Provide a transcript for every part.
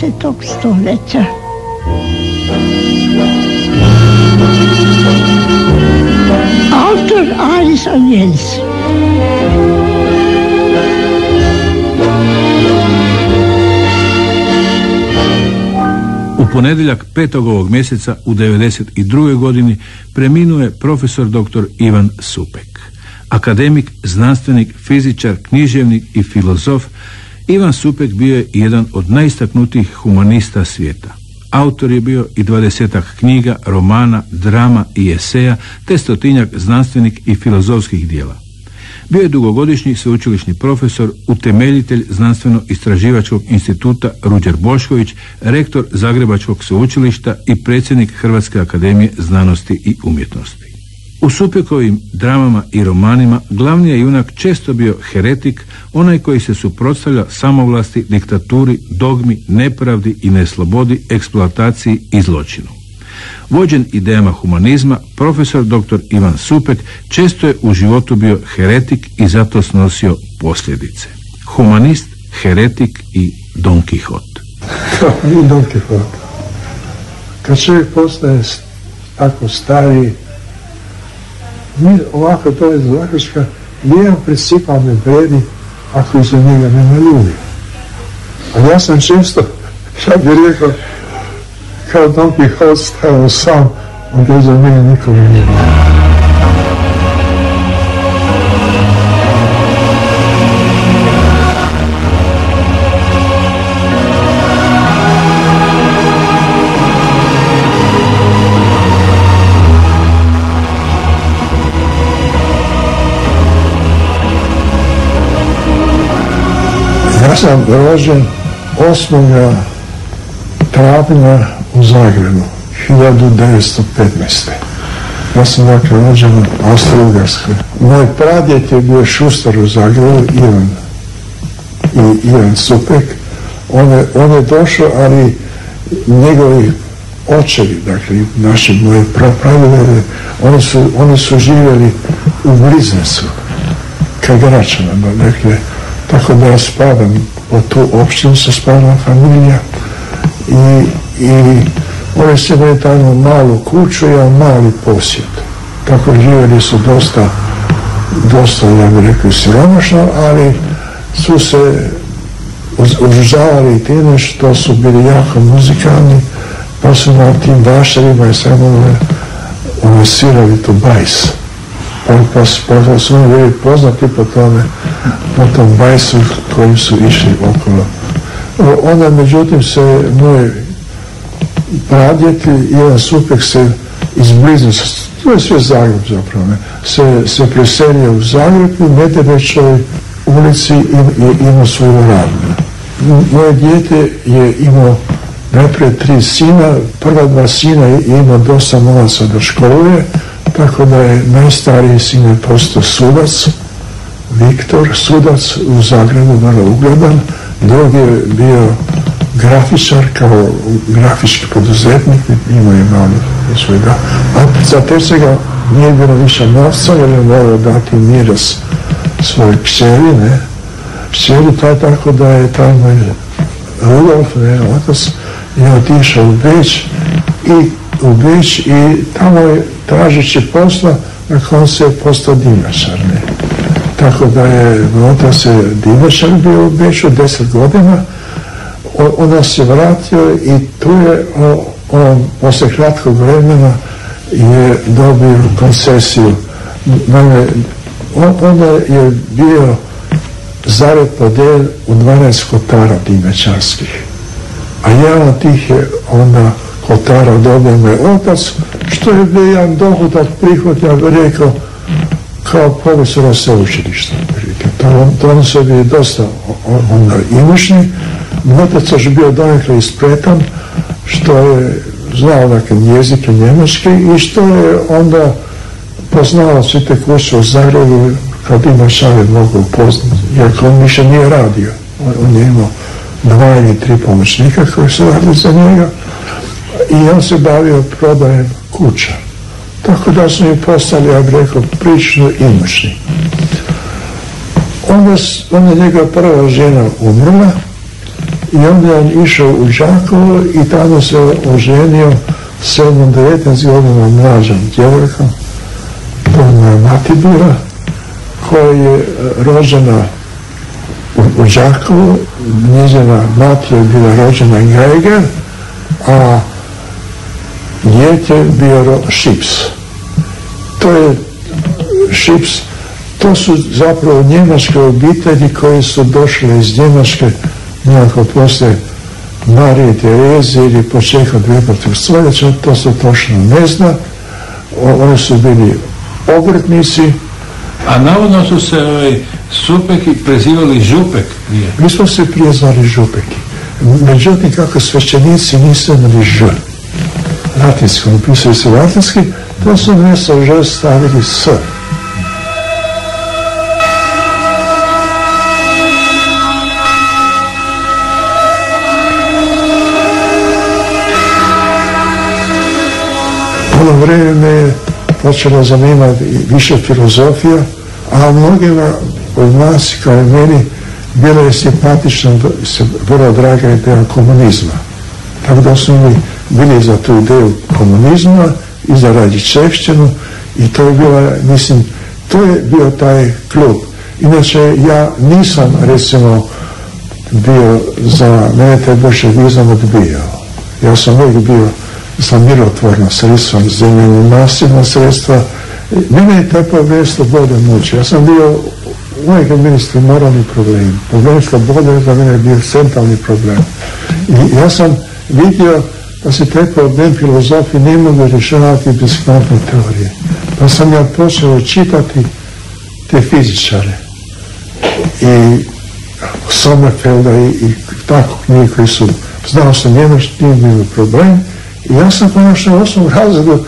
20. stoljeća. Autor Alice Jens. U ponedjeljak 5. ovog mjeseca u 92. godini preminuo je profesor dr. Ivan Supek. Akademik, znanstvenik, fizičar, književnik i filozof, Ivan Supek bio je jedan od najistaknutijih humanista svijeta. Autor je bio i 20-ak knjiga, romana, drama i eseja, te 100-tinjak znanstvenih i filozofskih dijela. Bio je dugogodišnji sveučilišni profesor, utemeljitelj Znanstveno-istraživačkog instituta Ruđer Bošković, rektor Zagrebačkog sveučilišta i predsjednik Hrvatske akademije znanosti i umjetnosti. U Supekovim dramama i romanima glavni je junak često bio heretik, onaj koji se suprotstavlja samovlasti, diktaturi, dogmi, nepravdi i neslobodi, eksploataciji i zločinu. Vođen idejama humanizma, profesor dr. Ivan Supek često je u životu bio heretik i zato snosio posljedice. Humanist, heretik i Don Quixote. I Don Quixote. Kad čovjek postaje tako stari, ovako to je zaključka, jedan principa ne vredi ako iza njega nema ljudi. A ja sam često, ja bih rekao, kao Don Quixote stajao sam, onda iza njega nikoga nije. Ja sam rođen 8. travnja u Zagrebu, 1915. Ja sam dakle rođen u Austro-Ugarskoj. Moj pradjed je bio šustar u Zagrebu, Ivan Supek. On je došao, ali njegovi očevi, dakle moji pradjede, oni su živjeli u Bliznesu, ka Gračanama, dakle, tako da ja spadam u tu opštinu, se spadala familija i oni su imali tamo malu kuću i mali posjed. Tako živjeli su dosta, ja bih rekao, siromašno, ali su se uzdržavali time što su bili jako muzikalni, pa su na tim vašarima i samo svirali tu bajs. Pa su oni bili poznati po tom bajsu kojim su išli okolo. Onda međutim se moj pradjed Ivan Supek se iz Blizneca, to je sve Zagreb zapravo, se preselio u Zagreb i u Medvedečevoj ulici imao svoju radnju. Moje dijete je imao najprije 3 sina, prva 2 sina je imao dosta novaca da školuje, tako da je najstariji sin je postao sudac, Viktor, sudac u Zagrebu, vrlo ugledan. Drugi je bio grafičar, kao grafički poduzetnik, imao je malo svega. A za trećega nije bilo više novca, jer je morao dati miras svojoj kćeri, Kćeri, tako da je taj moj Rudolf, otac, je otišao u Beč i tamo je tražeći posla, na kojem se je postao dimnjačar, Tako da je otac dimnjačar bio u Beču 10 godina, onda se vratio i tu je on posle kratkog vremena je dobio koncesiju. Onda je bio zared podeljen u 12 kotara dimnjačarskih, a jedan od tih je onda kotara dobio moj otac, što je bio jedan dohodak, prihod, ja bih rekao, kao profesora sveučilišta. To oni su bili dosta onda imućni. Moj otac je bio donekle ispretan, što je znao dakle jezike njemački i što je onda poznao svi te kuće u Zagrebu, kad ima šalet mogu upoznati, iako on više nije radio. On je imao 2 ili 3 pomoćnika koji su radili za njega i on se bavio prodajem kuća. Tako da su mi postali, ja bih rekao, prilično imućni. Onda je njegova prva žena umrla I onda je on išao u Đakovo i tamo se oženio s jednom 19 godina mlađom djevojkom, to je moja mati bila, koja je rođena u Đakovu, njezina mati je bila rođena Geiger, a djed je bio Šips. To je Šips, to su zapravo njemačke obitelji koje su došle iz Njemačke nekako poslije Marije Terezije ili početka 20. stoljeća, to se točno ne zna. Oni su bili obrtnici. A navodno su se Supeki prezivali Župek. Nije. Mi smo se prije zvali Župeki. Međutim, kako svećenici nisu imali Ž. Latinski, upisali se latinski, to su mjesto Ž stavili S. Ono vrijeme je počelo zanimati više filozofija, a mnogima od nas, kao i meni, bilo je simpatično, vrlo draga ideja komunizma. Tako da smo mi bili za tu ideju komunizma i za Radičevštinu i to je bila, mislim, to je bio taj klub. Inače, ja nisam, recimo, bio za mene taj bolševizam odbijao. Ja sam uvijek bio za mirotvorna sredstva, zemljena nasilna sredstva. Mene je taj problem slobode muči. Ja sam bio uvijek ministri moralni problem. Problem slobode za mene je bio centralni problem. I ja sam vidio da se taj problem filozofi ne mogu rješavati bez kvantne teorije. Pa sam ja počeo čitati te fizičare i Sommerfelda i tako knjige koji su, znao sam njemački, nije bio problem. I ja sam konačno u 8. razredu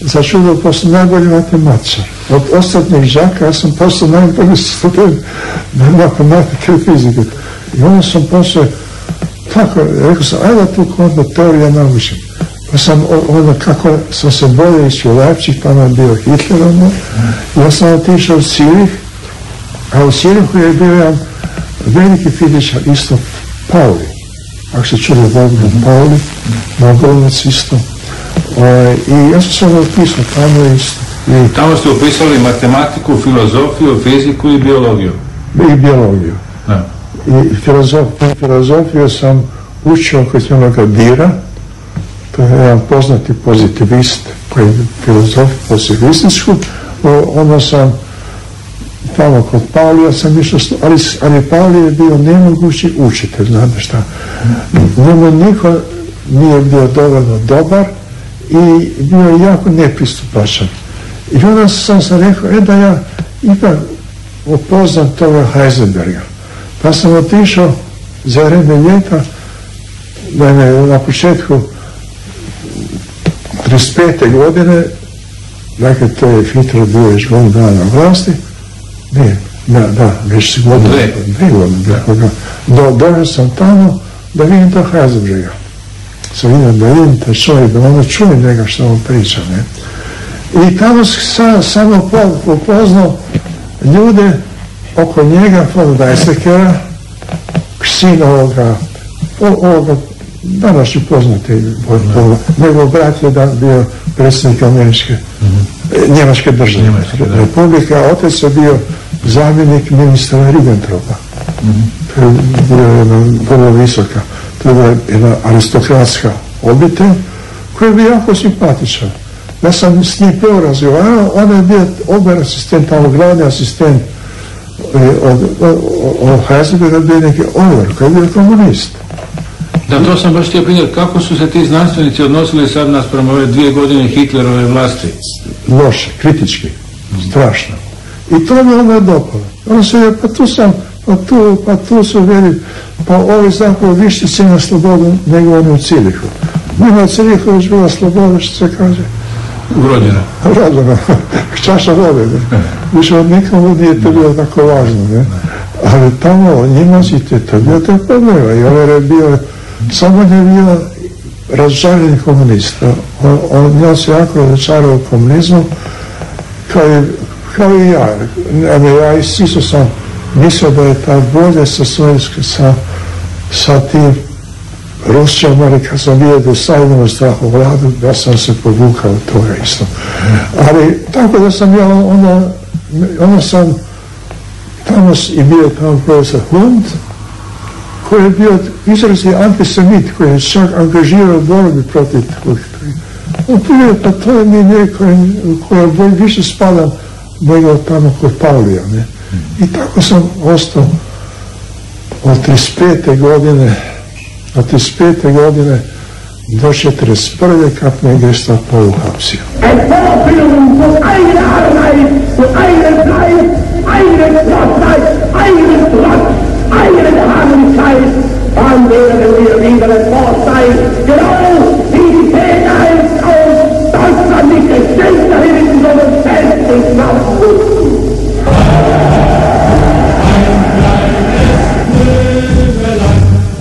začudio postao najbolji matematičar. Od ostatnih đaka ja sam postao najbolji student matematike i fizike. I onda sam postao, tako, rekao sam, ajde tu kvantnu teoriju ja naučim. Pa sam onda, kako sam se bolje ići u Leipzig, tamo je bio Hitler onda, ja sam otišao u Cirih, a u Cirihu je bio jedan veliki fizičar, isto Pauli. Ako se čuli Wolfgang Pauli, Mogolnac isto. I ja sam se upisao tamo isto. Tamo ste upisali matematiku, filozofiju, fiziku i biologiju. I biologiju. Da. I filozofiju sam učio kod onoga Dira, to je jedan poznati pozitivist, koji je filozof pozitivističku. Onda sam tamo kod Paulija sam išao, ali Pauli je bio nemogući učitelj, znate šta. Njemu niko nije bio dovoljno dobar i bio je jako nepristupačan. I onda sam se rekao, da ja ipak upoznam toga Heisenberga. Pa sam otišao za vrijeme ljeta, da me na početku 35. godine, dakle to je Hitler bio već godinu dana na vlasti, već si godinu, dvije godine, došao sam tamo da vidim to Heisenberga. Sam vidim da vidim taj čovjek, da onda čujem njega što on priča, ne. I tamo sam upoznao ljude oko njega, von Weizsäckera, sin ovoga, danas ću poznati, njegov brat je bio predsjednik američke, Njemačke države, Republike, a otec je bio zamjenik ministra Ribbentropa. To je bila jedna vrlo visoka, to je bila jedna aristokratska obitelj koja je bio jako simpatičan. Ja sam s njim prvo razgovarao, on je bio ober asistent, tamo glavni asistent od Heisenberga bio neki Oliver, koji je bio komunist. Da, to sam baš htio pitati, kako su se ti znanstvenici odnosili sad naspram ove 2 godine Hitlerove vlasti? Loše, kritički, strašno. I to me onda dopalo. Ono se je, pa tu su veli, pa ovi zapravo više cijena slobodu nego oni u Cirihu. Nema u Cirihu već bila sloboda, što se kaže. Urođena. Urođena, čaša vode, ne. Više od nikomu nije to bilo tako važno, ne. Ali tamo njima si to je bio taj problema i ovaj je bio, samo je bio razočarani komunista. On se jako razočarao komunizmu, kao i ja. Ja isto sam mislio da je ta bolje sa sa tim Rusijama, ali kad sam vidio da stavljamo strahovladu, ja sam se povukao toga isto. Ali tako da sam ja onda sam tamo i bio tamo profesor Hund, koji je bio izraziti antisemit, koji je čak angažirao borbi protiv toga. On prije, pa to je mi koja više spadam nego tamo kod Pavlija, ne? I tako sam ostao od 35. godine do 41. kad me Gestapo uhapsio.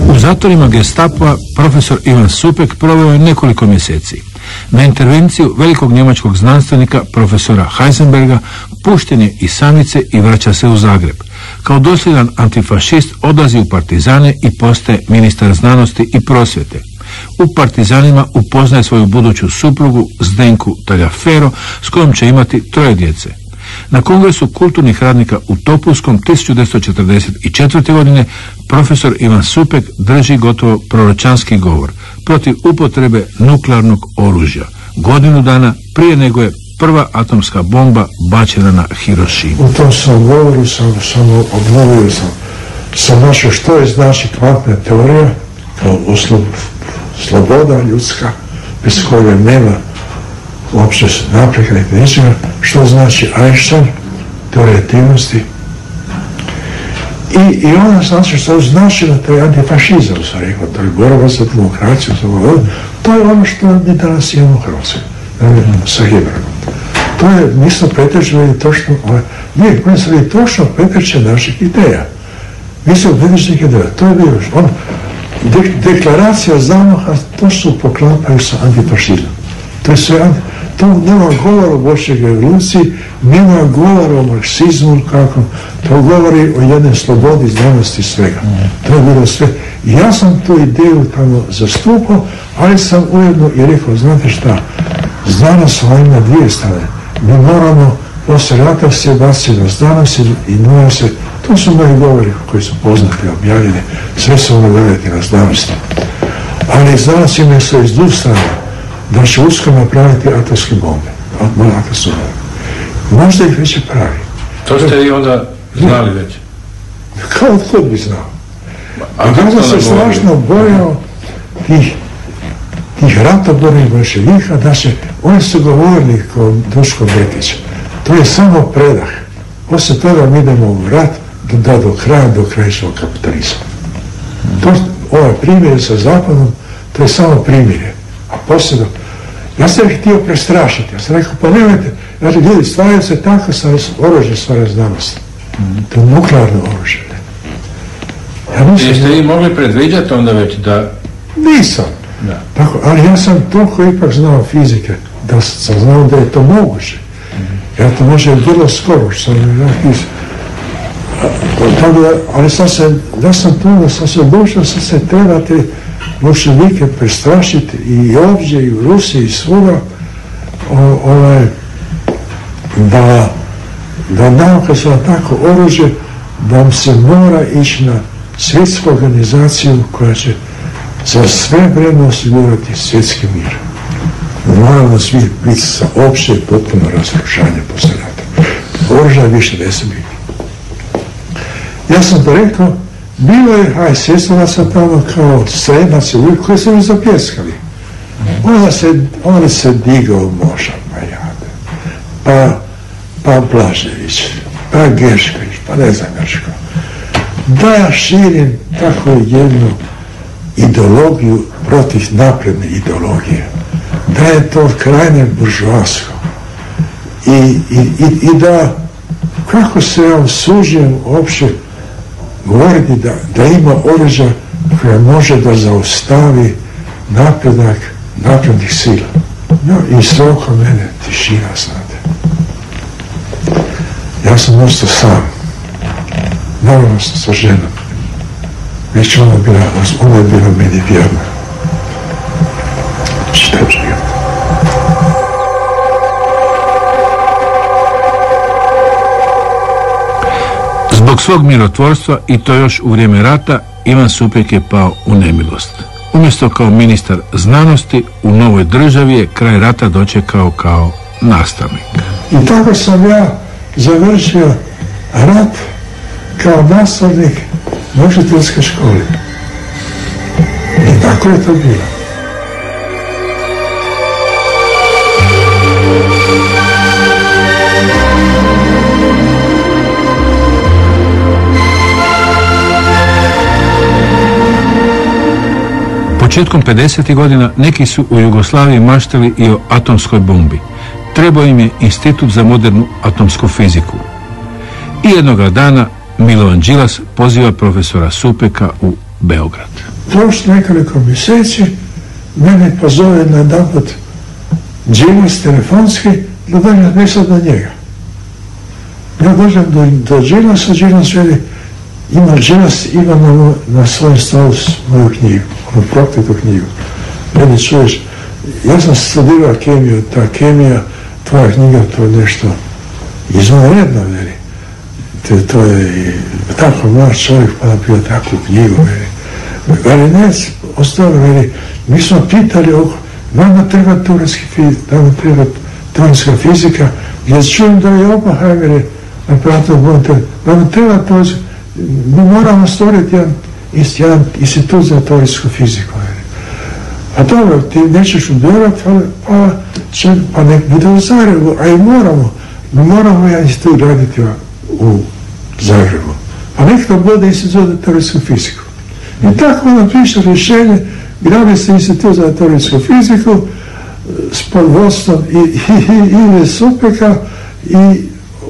U zatvorima Gestapoa profesor Ivan Supek proveo je nekoliko mjeseci. Na intervenciju velikog njemačkog znanstvenika profesora Heisenberga pušten je iz samice i vraća se u Zagreb. Kao dosljedan antifašist odlazi u partizane i postaje ministar znanosti i prosvjete. U partizanima upoznaje svoju buduću suprugu Zdenku Tagliaferro s kojom će imati 3 djece. Na Kongresu kulturnih radnika u Topuskom 1944. godine profesor Ivan Supek drži gotovo proročanski govor protiv upotrebe nuklearnog oružja, godinu dana prije nego je prva atomska bomba bačena na Hirošimu. U tom sam govoru obnovio sam našao što je znači kvantna teorija kao sloboda ljudska bez koje nema uopće napreka i ničega, što znači Einstein, teorija relativnosti. I onda znači što znači da to je antifašizam, sam rekao, to je borba za demokraciju, to je ono što mi danas imamo u Hrvatskoj, sa Hebrangom. To je, mi smo pretrčili točno, mi smo točno pretrče naših ideja. Mi smo pretrčili ideja, to je bio, deklaracija Zamaha točno poklapaju sa antifašizmom. To je sve to nema govora o boljšoj revoluciji, nema govora o marksizmu, kako, to govori o jednoj slobodi, znanosti, svega. To je bilo sve. I ja sam tu ideju tamo zastupao, ali sam ujedno i rekao, znate šta, znanost ima 2 strane. Mi moramo poslije rata se baciti na znanost i moramo se, to su moji govori koji su poznati, objavljeni, sve se ono gledati na znanosti. Ali znanost ima se iz 2 strane. Da će uskoro napraviti atomske bombe. Možda ih već pravi. To ste vi onda znali već? Kao tko bi znao. I onda se strašno bojao tih ratobornih bolševika, da će, oni su govorili kao Duško Bekić, to je samo predah. Poslije toga mi idemo u rat do kraja ćemo kapitalizam. Ovaj primjer sa Zapadom, to je samo primjer. A poslije, ja sam ih htio prestrašiti, ja sam rekao, pa nemojte, znači ljudi, stvaraju se tako sa oružje stvara znanost. To je nuklearno oružje. Jeste vi mogli predviđati onda već da... Nisam. Tako, ali ja sam toliko ipak znao fizike, da sam znao da je to moguće. Ja to može vrlo skoro, što sam ali ja sam tu, da sam se odlučio, sam se trebati bolševike prestrašiti i ovdje i u Rusiji i svuda da nauka za tako oružje, da se mora ići na svjetsku organizaciju koja će za sve vrijeme osigurati svjetski mir. Moramo svi biti za opće i potpuno razrušanje poslije rata. Oružja više ne se biti. Ja sam to rekao, bilo je HSS-ovaca tamo kao srednaci ljudi koji su mi zapljeskali. Onda se digao Moša Majade, pa Blažević, pa Gešković, pa ne znam Grško. Da ja širim tako jednu ideologiju protiv napredne ideologije. Da je to krajnje buržoasko. I da, kako se ja usuđujem uopće govoriti da ima oružja koja može da zaustavi napredak naprednih sila. I sve oko mene tišina, znate. Ja sam ostao sam. Naravno sam sa ženom. već ona je bila meni vjerna. Čitav život. Zbog svog mirotvorstva, i to još u vrijeme rata, Ivan Supek je pao u nemilost. Umjesto kao ministar znanosti, u novoj državi je kraj rata dočekao kao nastavnik. I tako sam ja završio rat kao nastavnik u učiteljskoj školi. I tako je to bilo. Početkom 50. godina neki su u Jugoslaviji maštali i o atomskoj bombi. Trebao im je Institut za modernu atomsku fiziku. I jednoga dana Milovan Đilas poziva profesora Supeka u Beograd. Prošlo nekoliko mjeseci, mene pozove na jedanput Đilas telefonski da dođem mislat na njega. Ja dođem do Đilasa, Đilas veli, ima Đilas Ivanovu na svojem stolu moju knjigu, onu prokletu knjigu. Meni čuješ, ja sam studirao kemiju, ta kemija, tvoja knjiga, to je nešto izvanredno, veli. To je tako mlad čovjek pa napio takvu knjigu, veli. Veli, ne, ostalo, veli, mi smo pitali oko, nama treba teoretska fizika, jer čujem da je Oppenheimer napravio, nama treba to, mi moramo stvoriti jedan institut za teoretsku fiziku. A dobro, ti nećeš udjelovati, pa nek bude u Zagrebu, a i moramo jedan institut raditi u Zagrebu. Pa nek to bude institut za teoretsku fiziku. I tako onda piše rješenje, gradi se institut za teoretsku fiziku s podvodstvom Ive Supeka i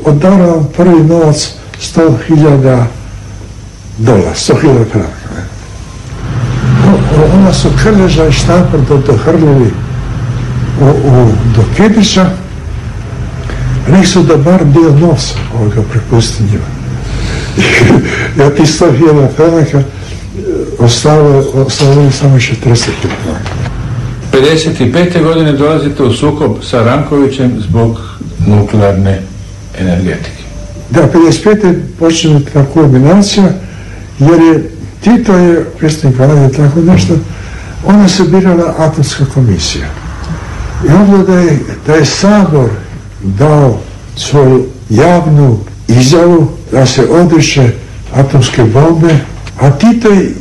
odaram prvi novac $100,000, $100,000 franaka. Onda su Krleža i Štampar dohrlili do Kedića, nek su da bar dio novca ovoga prepusti njima. Ja ti $100,000 franaka ostavili samo još $30,000 franaka. 55. godine dolazite u sukob sa Rankovićem zbog nuklearne energetike. Da, 55. počne ta kombinacija, jer je Tito je predsjednik vlade tako nešto, ona se birala atomska komisija. I onda da je Sabor dao svoju javnu izjavu da se odriče atomske bombe, a Tito je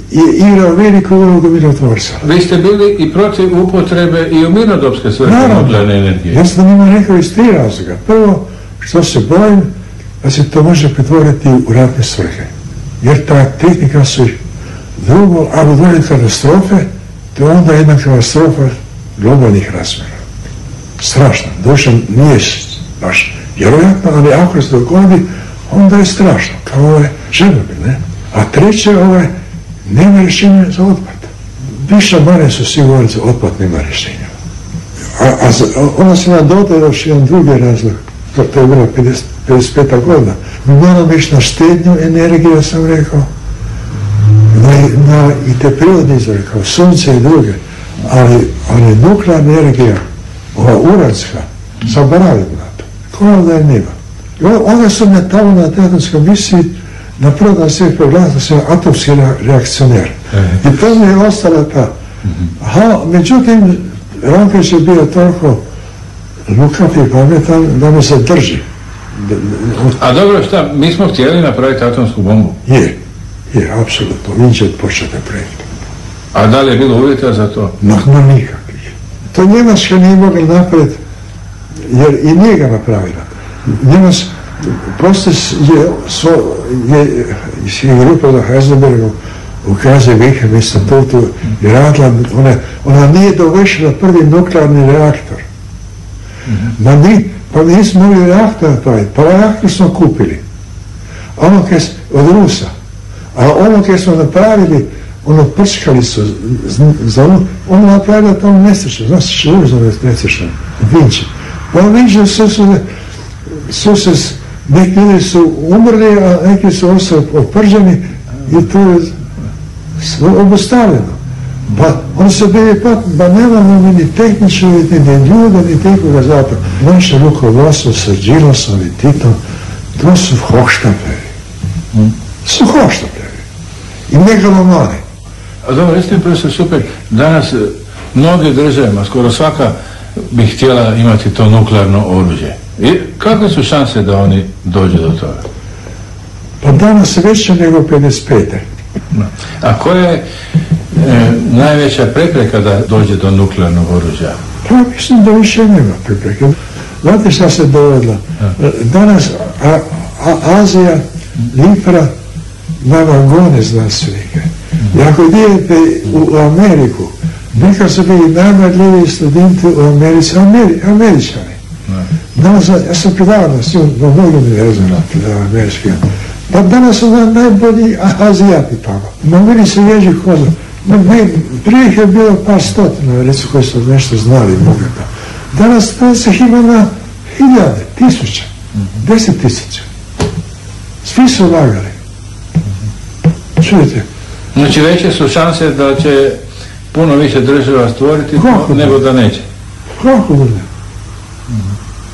igrao veliku ulogu mirotvorca. Vi ste bili i protiv upotrebe i u mirnodopske svrhe nuklearne energije. Ja sam njima rekao iz 3 razloga. Prvo, što se bojim da se to može pretvoriti u ratne svrhe. Jer ta tehnika su ih. Drugo, ako dođe katastrofe, to je onda jedna katastrofa globalnih razmjera. Strašno. Došlo nije baš vjerojatno, ali ako se dogodi, onda je strašno. Kao ovaj Černobil, ne? A treće, nema rješenja za otpad. Više manje su svi govorili za otpad, nema rješenja. A onda se nam dodaje još jedan drugi razlog. To je bilo 55. godina. Mi moramo ići na štednju energije, sam rekao. I te prirodne izvore kao sunce i druge, ali nuklearna energija, ova uranska, zaboravimo na to. Kao da je nema. Onda su me tamo na atomskoj misiji napravo da se proglasio da sam atomski reakcioner. I to mi je ostala ta. Međutim, Ranković je bio toliko lukav i pametan da me se drži. A dobro, šta, mi smo htjeli napraviti atomsku bombu? Je, apsolutno. Vinče od početka projekta. A da li je bilo uvjeta za to? No nikakvih. To Njemačka nije mogla napraviti, jer i nije ga napravila. Njemačka, proces je grupa za Heisenbergom u Kaiserwichem institutu i radila, ona nije dovršila prvi nuklearni reaktor. Pa nismo mogli reaktor napraviti, pa reaktor smo kupili. Od Rusa. A ono koje smo napravili, prčkali su ono napravila tamo nesrećno, znači što uzno nesrećno, Vinče. Pa Vinče su se, neki ljudi su umrli, a neki su ostali oprženi i tu je obustavljeno. Pa oni su bili nemamo mi ni tehničari, ni ljude, ni tekoga zapravo. Naše rukovodstvo sa Đilosom i Titom, to su hohštapleri. Su hohštapleri. I megalomani. A dobro, jeste profesor Supek, danas mnoge države, skoro svaka bi htjela imati to nuklearno oružje. I kakve su šanse da oni dođu do toga? Pa danas je veće nego 55. A koja je najveća prepreka da dođe do nuklearnog oružja? Pa mislim da više nema prepreka. Znate šta se dogodilo? Danas Azija lipra na vagone znanstvenike. I ako idete u Ameriku, nekad su bili najmarljiviji studenti u Americi, Američani. Danas, ja sam predavao na svim, na mnogim univerzama predavao američki. Pa danas su najbolji Azijati tamo. Ma meni se ježi koza. Prije je bilo par stotina, recimo, koji su nešto znali moga. Danas ih ima na hiljade, tisuće, 10.000. Svi su lagali. Čujete? Znači veće su šanse da će puno više država stvoriti nego da neće. Kako da ne?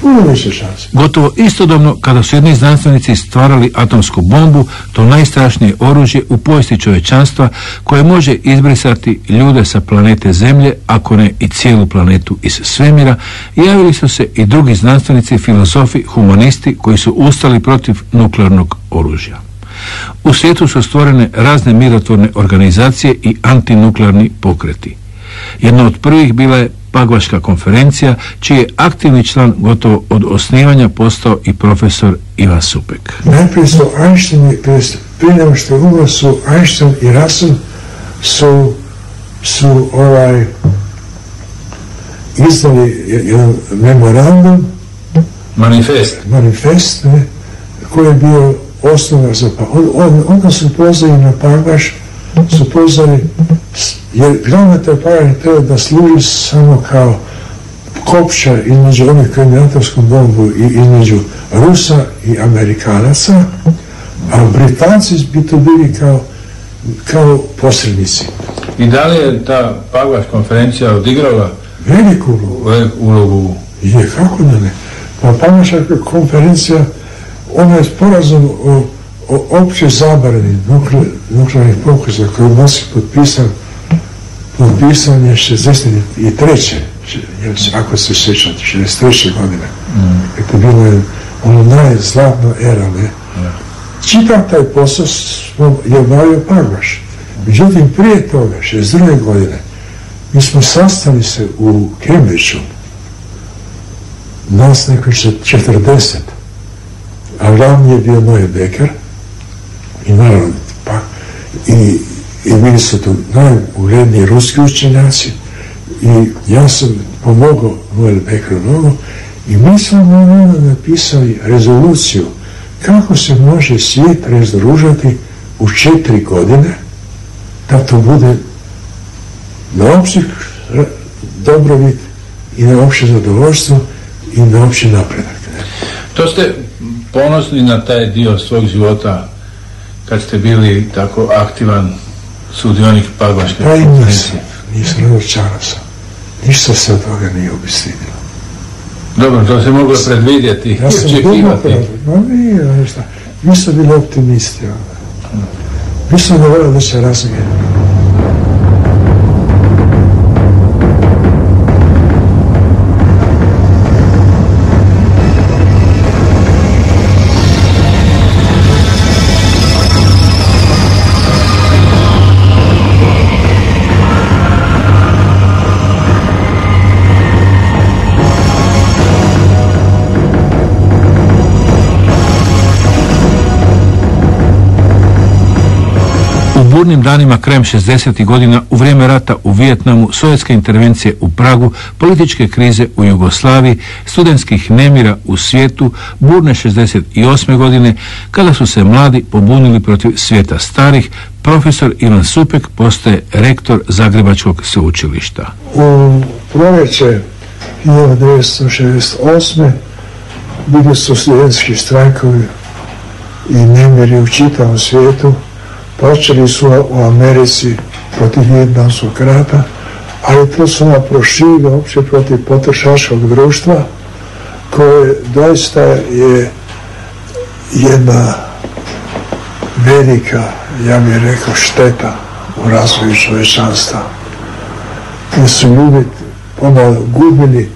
Puno više šanse. Gotovo istodobno kada su jedni znanstvenici stvarali atomsku bombu, to najstrašnije oružje u povijesti čovječanstva koje može izbrisati ljude sa planete Zemlje, ako ne i cijelu planetu iz svemira, javili su se i drugi znanstvenici, filozofi, humanisti koji su ustali protiv nuklearnog oružja. U svijetu su stvorene razne mirotvorne organizacije i antinuklearni pokreti. Jedna od prvih bila je Pagvaška konferencija, čiji je aktivni član gotovo od osnivanja postao i profesor Ivan Supek. Najprije su Einstein, prije nego što je umro, su Einstein i Russell su izdali jedan memorandum, manifest, koji je bio osnova za onda su pozvali na Pagvaš, su pozvali, jer glavna taj Pagvaš treba da služi samo kao kopča između onih koji imaju atomsku bombu i između Rusa i Amerikanaca, a Britanci bi to bili kao posrednici. I da li je ta Pagvaš konferencija odigrala veliku ulogu? Je, kako da ne? Pa Pagvaška konferencija, ona je sporazum o opće zabrani nuklearnih pokusa koji je Moskva potpisan je 63. Ako se sjećate, 63. godine. To je bilo ono najzlatna era, ne? Čitav taj posao je obavio Pagvaš. Međutim, prije toga, 62. godine, mi smo sastali se u Cambridgeu, nas neko 40, a glavni je bio Noe Becker i naravno i bili su tu najugledniji ruski učenjaci i ja sam pomogao Noe Beckeru mnogo i mi smo napisali rezoluciju kako se može svijet razoružati u 4 godine da to bude na opći dobrobit i na opće zadovoljstvo i na opći napredak. To ste ponosni na taj dio svog života kad ste bili tako aktivan sudionik Pagvaške konferencije? Nisam razočaran sam. Ništa se od toga nije obistidilo. Dobro, to se moglo predvidjeti i očekivati. Nije ništa. Mi smo bili optimisti. Mi smo govorili da će razmijeniti. U burnim danima krajem 60. godina, u vrijeme rata u Vijetnamu, sovjetske intervencije u Pragu, političke krize u Jugoslaviji, studentskih nemira u svijetu, burne 68. godine, kada su se mladi pobunili protiv svijeta starih, profesor Ivan Supek postaje rektor Zagrebačkog sveučilišta. U proljeće 1968. bili su studentski štrajkovi i nemiri u čitavom svijetu počeli su u Americi protiv Vijetnamskog rata, ali to su nam proširili uopće protiv potrošačkog društva, koje doista je jedna velika, ja bih rekao, šteta u razvoju čovječanstva. Gdje su ljudi pomalo gubili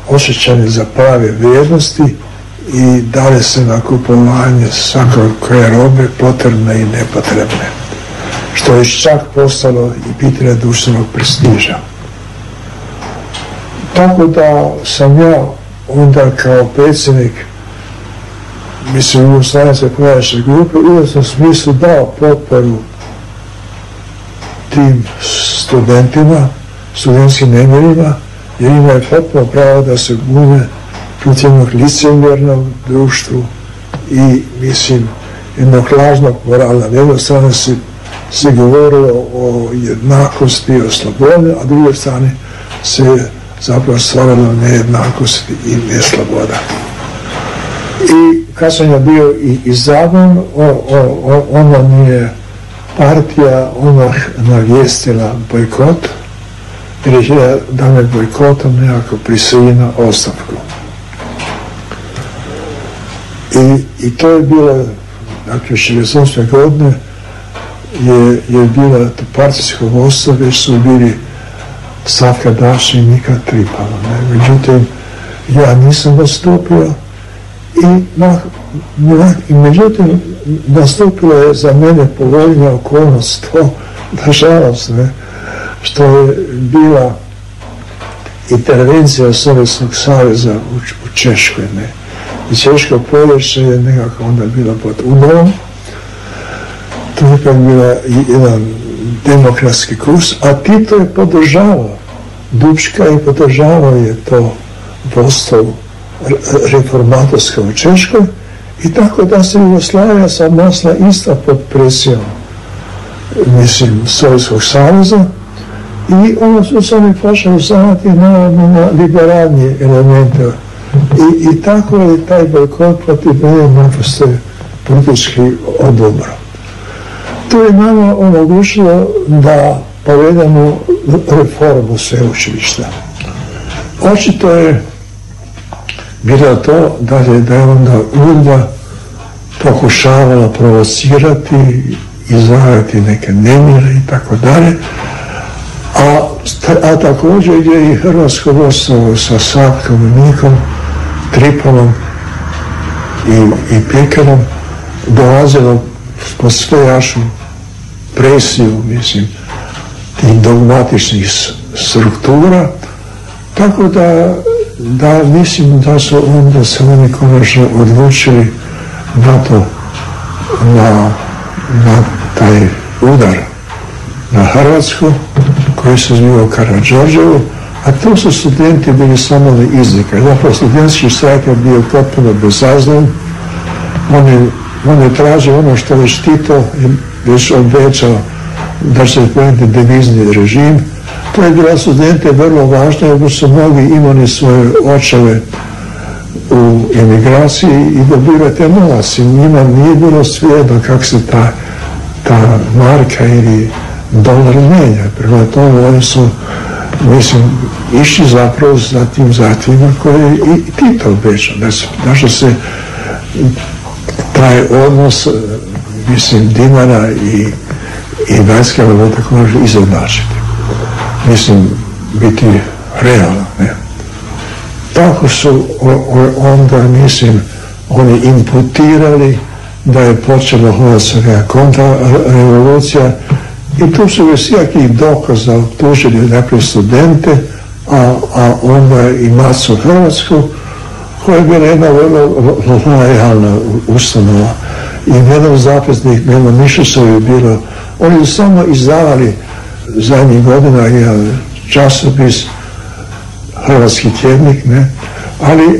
osjećanje za prave vrijednosti i dali se na kupovanje svakakve robe, potrebne i nepotrebne, što je čak postalo i pitanje društvenog prestiža. Tako da sam ja onda kao predsjednik, mislim, Jugoslavenske komunističke grupe, u jednom smislu dao potporu tim studentima, studentskim nemirima, jer imaju potpuno pravo da se bune protiv jednog licemjernog društvu i, mislim, jednog lažnog morala. Na jednoj strani se govorilo o jednakosti, o slobodi, a druge strane se zapravo stvaralo nejednakost i nesloboda. I kad sam ja bio i izabran, onda mi je partija navijestila bojkot, jer je da me bojkotom nekako prisili na ostavku. I to je bilo, dakle, 68. godine je bila to partijsko vodstvo, već su bili Savka Daš i Mika Tripalo. Međutim, ja nisam nastupio i međutim, nastupilo je za mene povoljnija okolnost, to, nažalost, što je bila intervencija Sovjetskog saveza u Češkoj. I Češko proljeće je nekako onda bila pod UNO-om. To je ipak bila jedan demokratski kurs, a Tito je podržavao Dubčka i podržavao je to vodstvo reformatorsko u Češkoj, i tako da se Jugoslavija sad nasla isto pod presijom, mislim, Sovjetskog saveza, i ono su sami počeli uzavati na liberalnije elemente. I tako je taj bojkot protiv mene naprosto politički odobro. To je nama omogućilo da povedemo reformu sveučilišta. Očito je bilo to da je onda UDBA pokušavala provocirati, izvajati neke nemire i tako dalje, a također je i hrvatsko vodstvo sa Savkom i Mikom Tripalom i Pekarom dolazilo pod sve jašu presiju, mislim, tih dogmatičnih struktura, tako da mislim da su onda se oni konačno odlučili na to, na taj udar na Hrvatsku koji se zbivao Karađorđevu, a tu su studenti bili samo izlika. Zapravo studentski štrajk je bio potpuno bezazlen. Oni traže ono što već Tito već obećao, da će se promijeniti devizni režim. To je bilo studente vrlo važno, jer su mnogi imali svoje očeve u emigraciji i dobivate novac. I njima nije bilo svejedno kako se ta marka ili dolar mijenja. Prema tome oni su, mislim, išli zapravo za tim zahtjevima koje je i Tito obećao. Da će se taj odnos, mislim, dinara i vanjske valute može izjednačiti. Mislim, biti realno, ne. Tako su onda, mislim, oni imputirali da je počela hrvatska kontrarevolucija i tu su već jakih dokaza optužili najprije studente, a onda i Macu Hrvatsku, koja je bila jedna vrlo lojalna ustanova. I jedan zapisnik, nema Mišusov je bilo, oni su samo izdavali zadnjih godina jedan časopis, Hrvatski tjednik, ne, ali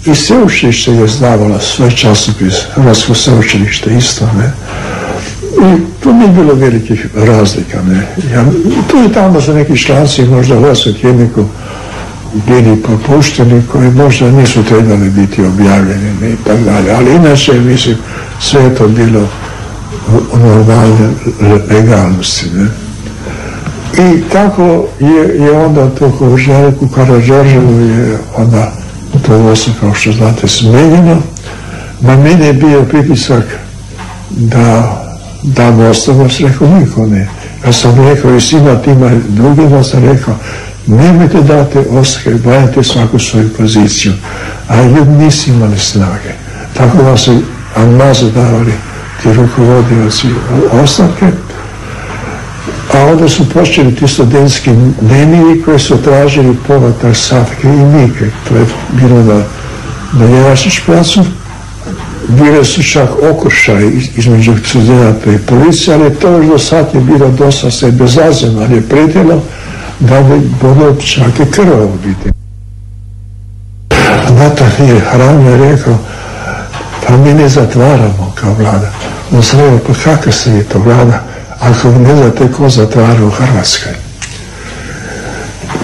i sveučilište je izdavalo svoj časopis, Hrvatsko sveučilište isto, ne. I tu nije bilo velikih razlika, ne. Tu i tamo su neki članci možda u Hrvatskom tjedniku bili propušteni, koji možda nisu trebali biti objavljeni, ne, i tako dalje. Ali inače, mislim, sve je to bilo u normalne legalnosti. Ne? I tako je onda to Željku Karađorđevu je onda to vodstvo, kao što znate, smenjeno. Na mene je bio pritisak da dam ostavnost, rekao niko ne. Ja sam rekao i svima tima drugima sam rekao, nemojte dati ostavke, branite svaku svoju poziciju. A ljudi nisu imali snage. Tako da su amazo davali ti rukovodioci ostavke. A onda su počeli ti studentski dnevnici koji su tražili povratak Satke i Nike. To je bilo na Jelačić placu. Bile su čak okršaj između studenta i policije, ali to još do sad je bilo dosta se bezazleno, ali je pretjelo da bi bilo čak i krvavo biti. Na to je Hranjo rekao, pa mi ne zatvaramo kao vlada. On se rekao, pa kakva se je to vlada ako ne znate ko zatvara u Hrvatskoj.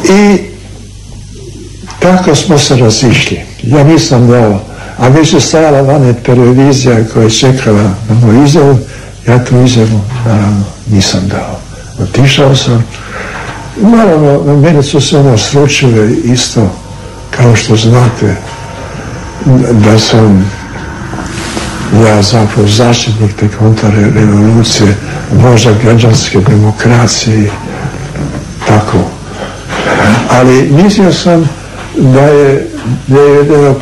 I tako smo se razišli. Ja nisam dao, a već je stajala vane televizija koja je čekala na moju izjavu, ja tu izjavu naravno nisam dao. Otišao sam. Naravno, mene su se ono sručile isto, kao što znate, da sam ja zapravo zaštitnik te kontrarevolucije, vođa građanske demokracije, tako. Ali mislio sam da je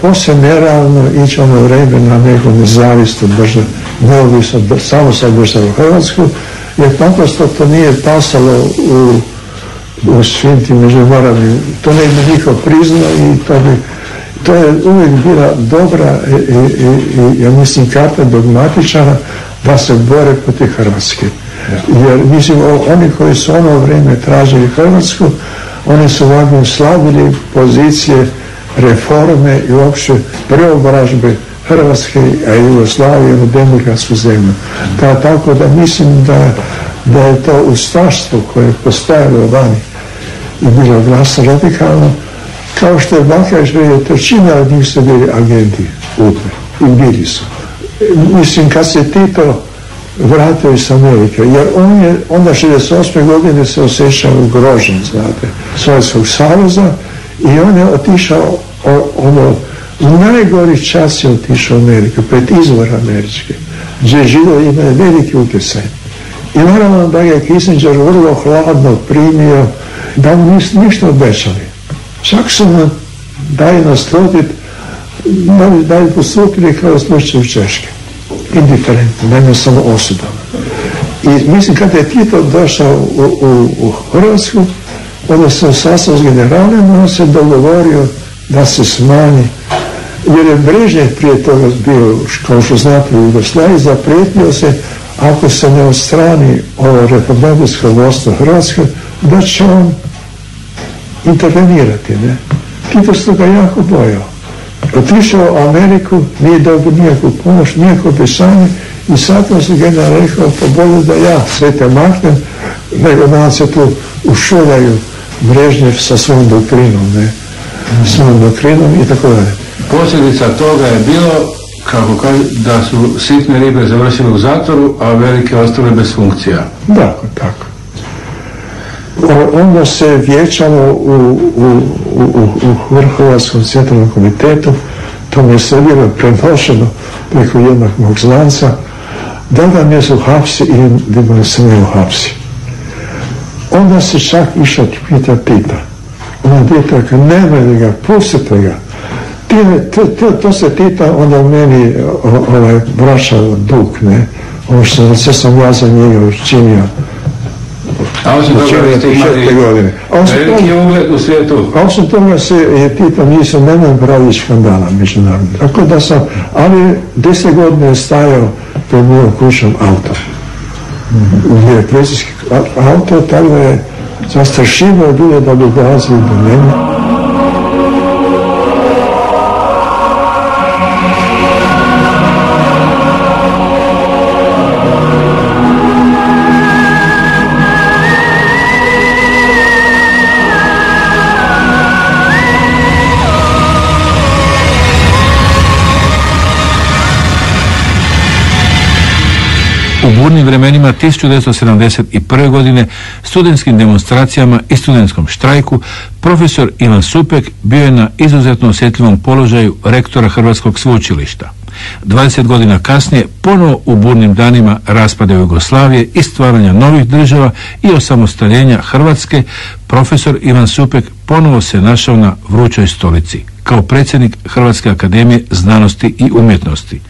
posve nerealno ići ono vreme na neku nezavisnu državu, neovisno samo sa državu Hrvatsku, jer naprosto to nije pasalo u svim tim međunarodnim, to ne bi niko priznao i to je uvijek bila dobra i ja mislim karta dogmatičara da se bore protiv Hrvatske. Jer mislim oni koji su ono vrijeme tražili Hrvatsku, oni su ovako slabili pozicije reforme i uopće preobrazbe Hrvatske, a Jugoslavije u demokratsku zemlju. Tako da mislim da je to ustaštvo koje je postojalo vani i bilo glasno radikalno, kao što je Bakarić bio, trećina od njih su bili agenti UDBE i bili su. Mislim, kad se Tito vratio iz Amerike, jer on je onda 68. godine se osjećao ugrožen, znate, Sovjetskog saveza i on je otišao u najgori čas je otišao u Ameriku, pred izvor američke, gdje Židovi imaju veliki utjecaj. I naravno da je Kissinger vrlo hladno primio, da mu ništa obećali. Čak su nam dali naslutiti, da bi postupili kao slučaj u Češke. Indiferentno, nema samo osudom. I mislim, kada je Tito došao u Hrvatsku, onda se sastao s generalom, on se dogovorio da se smanji, jer je Brežnjev prije toga bio, kao što znate, u Jugoslaviji, zaprijetio se, ako se ne odstrani ovo republikansko vodstvo Hrvatske, da će on intervenirati, ne? Tito se ga jako bojao. Otišao u Ameriku, nije dobio nikakvu pomoć, nikakvo obećanje i sad se general rekao, pa bolje da ja sve te maknem, nego da se tu ušuljaju Brežnjev sa svojom doktrinom, ne? Svojom doktrinom i tako dalje. Posljedica toga je bilo, kako kaže, da su sitne ribe završile u zatvoru, a velike ostale bez funkcija. Tako. Onda se vijećalo u Hrvatskom centralnom komitetu, to mi je sve bilo prenošeno preko jednog mog znanca, da ga me se uhapsi i da me se ne uhapsi. Onda se čak išao pita Tita. Onda Tita rekao, nemoj ga, pustite ga. To se Tita onda meni vraćao dug, ne? Ono što sam ja za njega učinio. A osim toga ste imali veliki ugled u svijetu. A osim toga se je Tito nisam nemoj pravi škandala međunarodno. Tako da sam, ali 10 godina je stajao pred mojom kućom auto. Gdje je predsjedski auto, tako da je zastrašivo je bilo da bi dolazili do mene. U burnim vremenima 1971. godine, studentskim demonstracijama i studentskom štrajku, profesor Ivan Supek bio je na izuzetno osjetljivom položaju rektora Hrvatskog sveučilišta. 20 godina kasnije, ponovo u burnim danima raspada Jugoslavije i stvaranja novih država i osamostaljenja Hrvatske, profesor Ivan Supek ponovo se našao na vrućoj stolici kao predsjednik Hrvatske akademije znanosti i umjetnosti.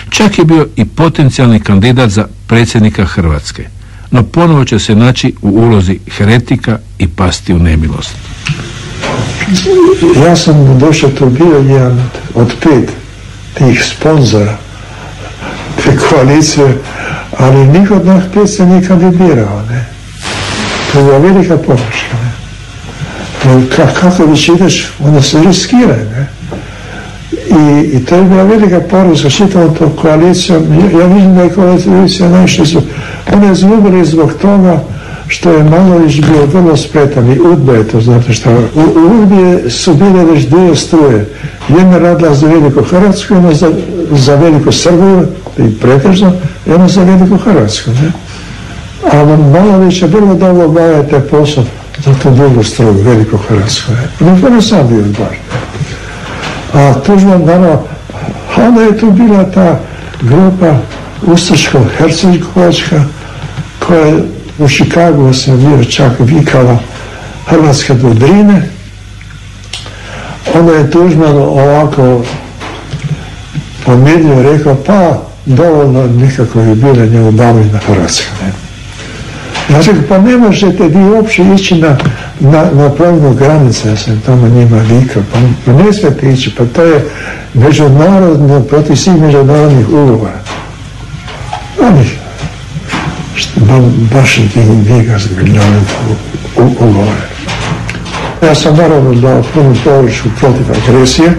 Čak je bio i potencijalni kandidat za predsjednika Hrvatske, no ponovo će se naći u ulozi heretika i pasti u nemilost. Ja sam došao, to bio jedan od 5 tih sponzora te koalicije, ali niko od nas 5 se nije kandidirao, ne. To je bila velika podrška, ne. Kako već ideš, onda se riskiraj, ne. I to je bila velika poruka čitavom tom koalicijom. Ja vidim da je koalicija najviše su. Oni je izgubili zbog toga što je Manolić bio vrlo spretan i UDBA je to, znate što. U UDBA su bile već 2 struje. Jedna radila za Veliku Hrvatsku, jedna za Veliku Srbiju, i pretežno, jedna za Veliku Hrvatsku, ne. A Manolić je vrlo dobro obavljao taj posao za tu drugu struju, Veliku Hrvatsku, ne. I to ne sam bio baš. A Tuđman, naravno, onda je tu bila ta grupa Ustaško-Hercegovačka koja u Chicagu se bio čak vikala Hrvatske do Drine. Onda je Tuđman ovako pomirio, rekao, pa dovoljno nekako je bila neobavljena Hrvatska. Ne? Ja rekao, pa ne možete vi uopće ići na promjenu granice, ja sam tamo njima vikao, pa ne smijete ići, pa to je međunarodno, protiv svih međunarodnih ugovora. Oni baš nije ga zgrinjali ugovore. Ja sam naravno dao punu podršku protiv agresije,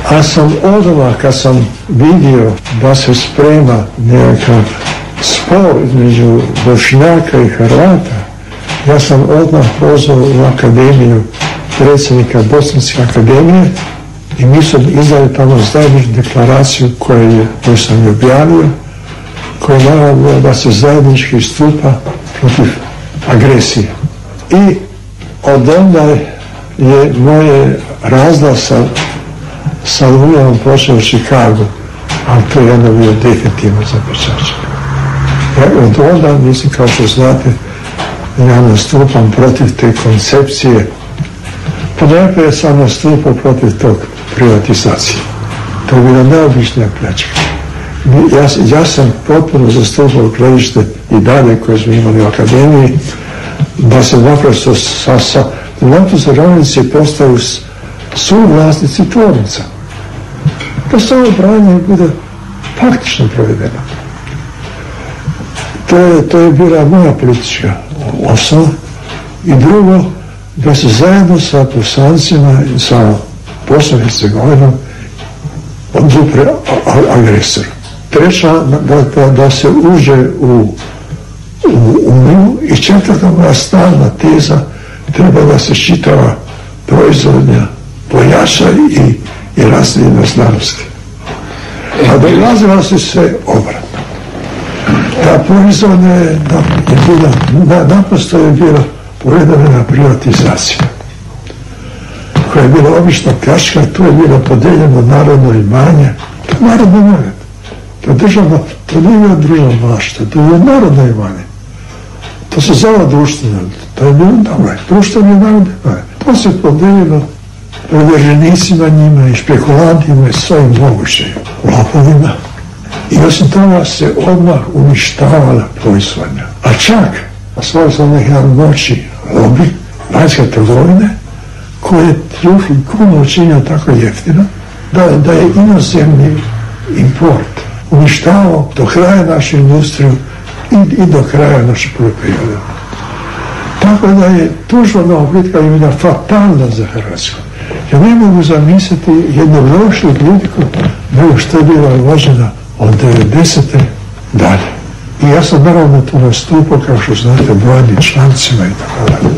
a sam odmah kad sam vidio da se sprema nekakav spor između Bošnjaka i Hrvata, ja sam odmah pozvao u akademiju predsjednika Bosanske akademije i mi smo izdali tamo zajedničku deklaraciju koju sam je objavio, koja je naravno da se zajednički istupa protiv agresije. I od onda je moje razla sa Lujanom počeo u Chicagu, ali to je onda bio definitivno zapečačak. Od onda, mislim, kao što znate, ja nastupam protiv te koncepcije. Ponajprije sam nastupao protiv tog privatizacije. To je bila neobična pljačka. Ja sam potpuno zastupao gledište i dalje koje smo imali u akademiji, da se naprosto naprosto radnici postaju suvlasnici tvornica. Da samo branje bude praktično provedeno. To je bila moja politička osnova. I drugo, da se zajedno sa Bosancima i sa Bosnom i Hercegovinom odupre agresoru. Treća, da se uđe u nju. I četvrta, moja stalna teza, treba da se čitava proizvodnja pojača i razvije na znanosti. A dolazila se sve obratno. Ta proizvodnja je bila, naprosto je bila povedena privatizacija, koja je bila obična pljačka. Tu je bilo podeljeno narodno imanje. To je narodno imanje. To je državno, to nije bilo državno vlasništvo, to je bilo narodno imanje. To se zove društveno, to je bilo društveno i narodno imanje. To se podeljeno privrženicima njima i špekulantima i svojim mogućim lopovima. I osim toga se odmah uništavala proizvodnja. A čak stvorio sam jedan moći lobby vanjske trgovine koji je truh i kuno učinio tako jeftino da je inozemni import uništavao do kraja našu industriju i do kraja naše poljoprivrede. Tako da je Tuđmanova politika bila fatalna za Hrvatsku. Ja ne mogu zamisliti jednu lošu politiku nego što je bila vođena od 90. dalje. I ja sam naravno tu nastupao, kao što znate, brojnim člancima i tako dalje.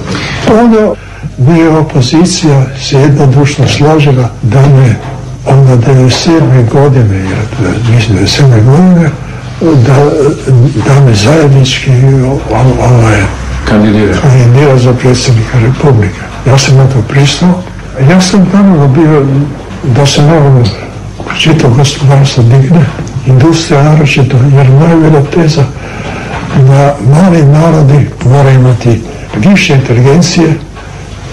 Onda mi je opozicija se jednodušno složila da me onda 97. godine, jer mislim 97. godine, da me zajednički kandidira za predsjednika Republike. Ja sam na to pristao. Ja sam tamo bio da se naravno čito gospodarstvo digne, industrija naročito, jer najbolja teza da mali narodi moraju imati više inteligencije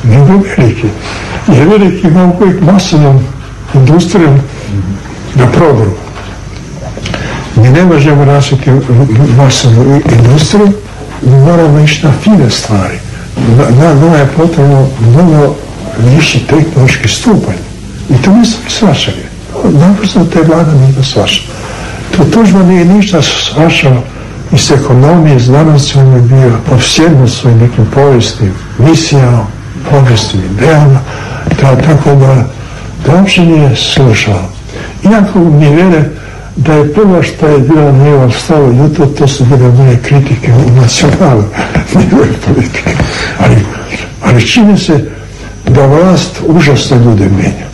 nego veliki. Jer veliki mogu uvijek masovnom industrijom na prodoru. Mi ne možemo razviti masovnu industriju, moramo ići na fine stvari. Nama je potrebno mnogo viši tehnološki stupanj. I to nisam svačali. Naprosto te vlada nije svačala. Tuđman nije ništa svačao iz ekonomije, znanosti, on je bio opsjednut svojim nekim povijesnim misijama, povijesnim idejama, tako da uopće nije slušao. Iako mi vjere da je prvo što je bilo na njegovom stavu jutro, to su bile moje kritike u nacionalu, njegove politike. Ali čini se da vlast užasno ljude menja.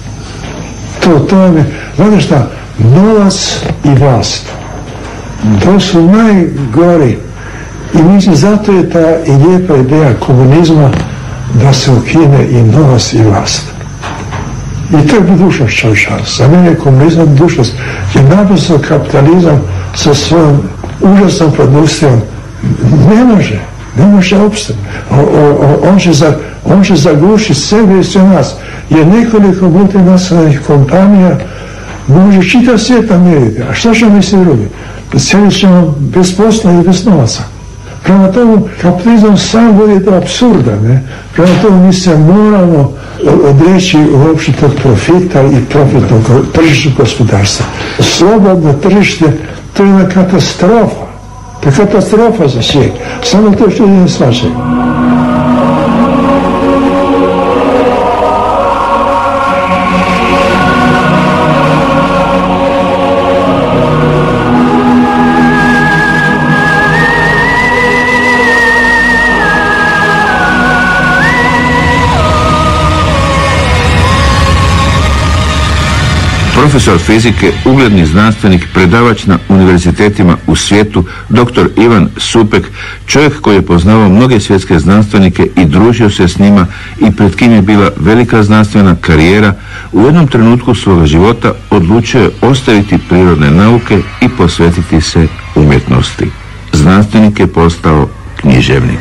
To je, znate šta, novac i vlast, to su najgori. I mislim, zato je ta i lijepa ideja komunizma da se ukine i novac i vlast. I to je budućnost čovječanstva. Za mene je komunizam budućnost, jer naprosto kapitalizam sa svojom užasnom produkcijom ne može opstati. On će zagušiti sebe i sve nas. Jer nekoliko multinacionalnih kompanija može čitav svijet namiriti. A što ćemo mi se drugi? Sjedit ćemo bez posla i bez novaca. Prema tomu, kapitalizam sam vodi do apsurda, ne? Prema tomu mi se moramo odreći uopšte tog profita i profitnog tržišnog gospodarstva. Slobodno tržište, to je jedna katastrofa. To je katastrofa za svijet. Samo to što ljudi ne shvaćaju. Profesor fizike, ugledni znanstvenik, predavač na univerzitetima u svijetu, dr. Ivan Supek, čovjek koji je poznavao mnoge svjetske znanstvenike i družio se s njima i pred kim je bila velika znanstvena karijera, u jednom trenutku svoga života odlučio je ostaviti prirodne nauke i posvetiti se umjetnosti. Znanstvenik je postao književnik.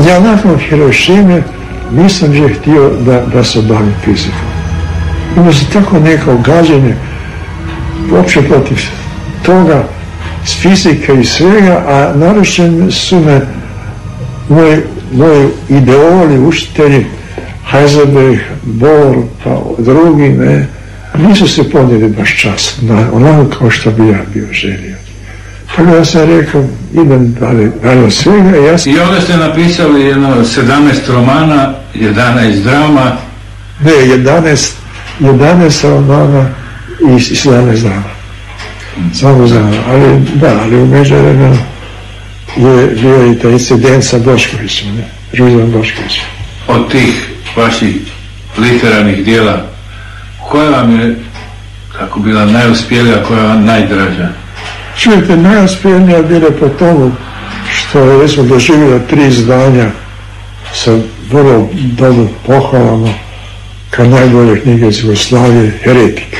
Ja nakon Hirošime nisam je htio da se bavim fizikom. Imao se tako neko gađenje uopće protiv toga, s fizike i svega, a naručeni su me moji ideoli, učitelji, Heisenberg, Bohr, pa drugi, ne, nisu se podnijeli baš čast, onako kao što bi ja bio želio. Tako da sam rekao, idem dalje od svega. I ovdje ste napisali 17 romana, 11 drama. Ne, 11 romana i 17 drama. Samo drama. Ali u međuvremenu je bio i ta incident sa Boškovićem, Ružom Boškovićem. Od tih vaših literarnih dijela, koja vam je tako bila najuspjelija, koja vam najdraža? Čujete, najuspjelnija bila po tomu što je recimo doživjela 3 izdanja sa vrlo dobro pohvalama kao najbolje knjige iz Jugoslavije, Heretik.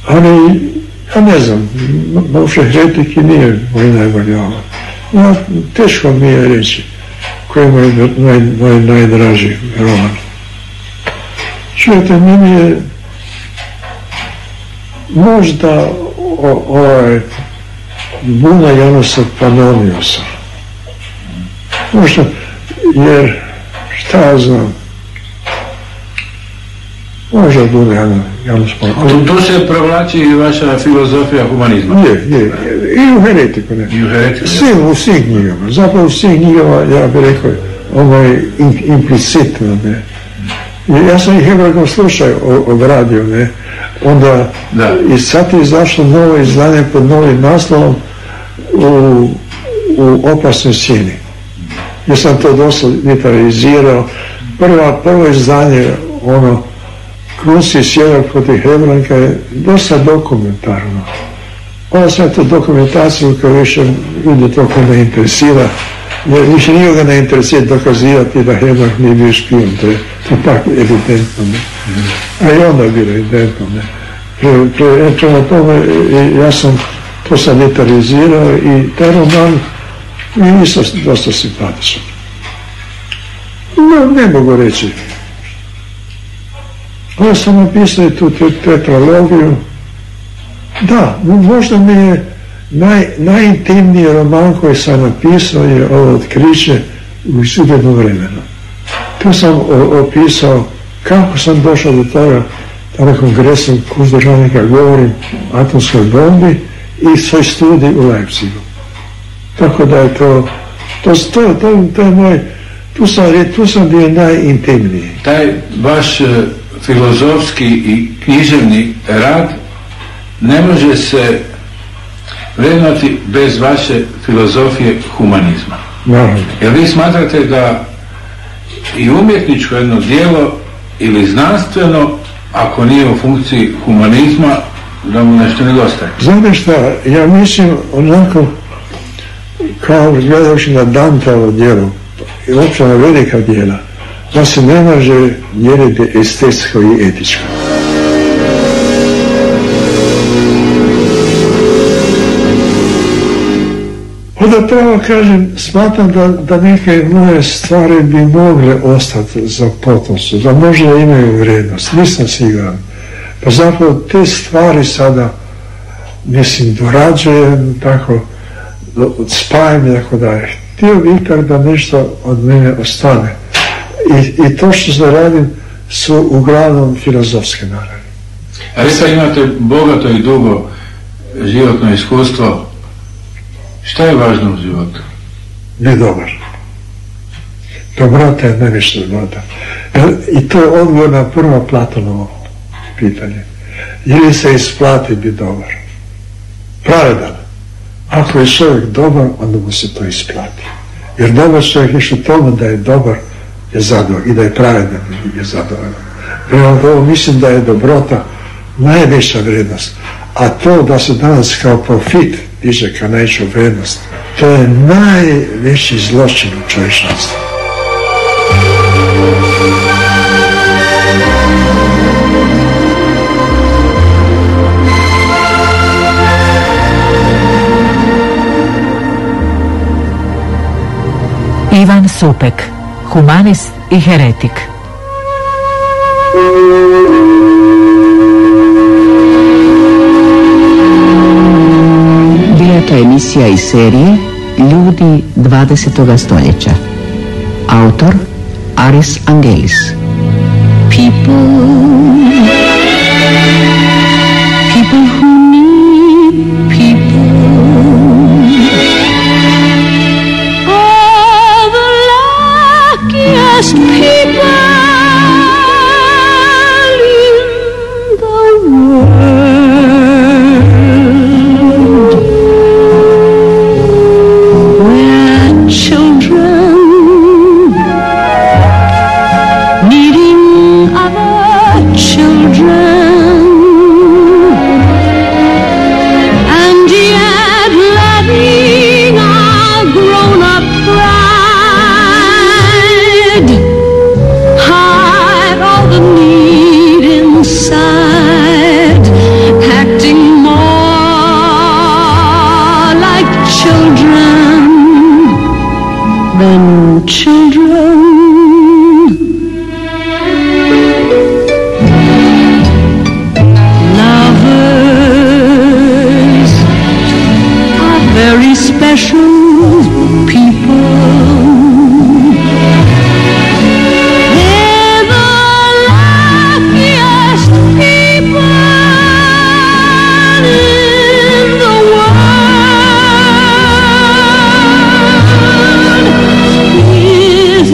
Ali, ja ne znam, uopće Heretik i nije moj najbolji roman. Teško mi je reći koji je moj najdraži roman. Čujete, meni je možda Buna Janosa Panoniusa. Možda, jer šta ja znam, možda Buna Janosa Panoniusa. Tu se provlači i vaša filozofija humanizma. Je. I u Heretiku, ne. U svim knjigama. Zapravo u svim knjigama, ja bih rekao, implicitno, ne. Ja sam ih Hebrajkom slušao obradio, ne. Onda i sad je izašlo novo izdanje pod novim naslovom u opasnoj sjeni. Ja sam to dosta literizirao. Prvo izdanje, ono, Krunski svjedok protiv Hebrajka je dosta dokumentarno. Onda sve to dokumentaciju koju više ljudi toliko ne interesira, jer više nikoga ne interesira dokazivati da Hebrajk nije bio špijun, to je pak evidentno, ne. A i onda je bilo evidentno, ne. Prema tome, ja sam to sam literizirao i taj roman mi isto dosta simpatičan. No, ne mogu reći. Onda sam napisao i tu tetralogiju. Da, možda mi je najintimniji roman koji sam napisao je ovo Otkriće u izgubljenom vremenu. Tu sam opisao kako sam došao do toga da na kongresu kuzdržavnika govorim o atomskoj bombi i svoj studij u Leipzigu. Tako da je to je moj, tu sam bio najintimniji. Taj vaš filozofski i književni rad ne može se vrednovati bez vaše filozofije humanizma. Naravno. Jer vi smatrate da i umjetničko jedno djelo ili znanstveno, ako nije u funkciji humanizma, da mu nešto nedostaje? Znate šta, ja mislim onako kao gledajući na Danteovo djelo i uopće na velika djela, da se ne može mjeriti estetsko i etičko. Onda pravo kažem, smatram da neke moje stvari bi mogle ostati za potomstvo, da možda imaju vrijednost, nisam siguran. Pa zapravo te stvari sada, mislim, dorađujem, tako, spajam i tako dalje. Htio bih da nešto od mene ostane. I to što se radim su uglavnom filozofske naravi. A vi sad imate bogato i dugo životno iskustvo. Šta je važno u životu? Biti dobar. Dobrota je najviše dobrota. I to je odgovor na prvo Platonovo pitanje. Ili se isplati biti dobar? Pravedan. Ako je čovjek dobar, onda mu se to isplati. Jer dobar čovjek više tomu da je dobar je zadovoljan i da je pravedan je zadovoljan. Prema tomu mislim da je dobrota najveća vrijednost. A to da se danas kao profit diže kao najveću vrijednost, to je najveći zločin u čovječnosti. Ivan Supek, humanist i heretik. Bila je to emisija iz serije Ljudi 20. stoljeća. Autor Aris Angelis. People who need people are the luckiest people in the world. We're children needing other children, and yet letting our grown-up pride hide all the need inside, acting more like children than children. Lovers are very special people. They're the luckiest people in the world. With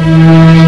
Thank you.